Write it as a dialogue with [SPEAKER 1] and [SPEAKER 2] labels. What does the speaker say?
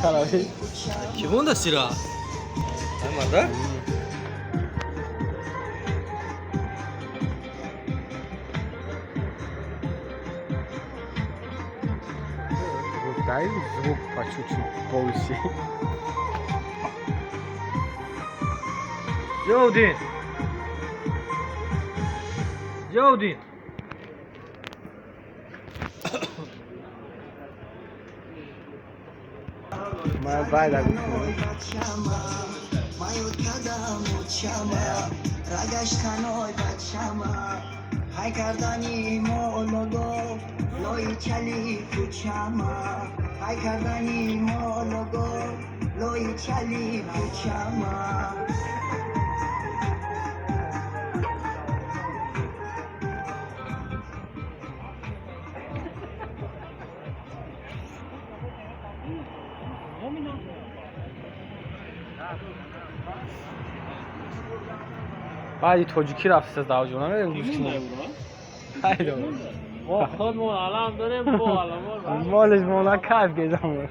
[SPEAKER 1] خرابی
[SPEAKER 2] Kimon da sira? Mada?
[SPEAKER 1] дай звук по чуть-чуть повыше.
[SPEAKER 2] Jodin. Jodin.
[SPEAKER 1] من بعد از
[SPEAKER 3] های کردنی مولوگو لوی چلی کوچما های کردنی مولوگو لوی چلی کوچما
[SPEAKER 1] بعدی تاجیکی رفت از دعوا جونا رو امروز کی خیلی
[SPEAKER 4] ما خودمون الان داریم با الان
[SPEAKER 1] مالش مولا کف گزم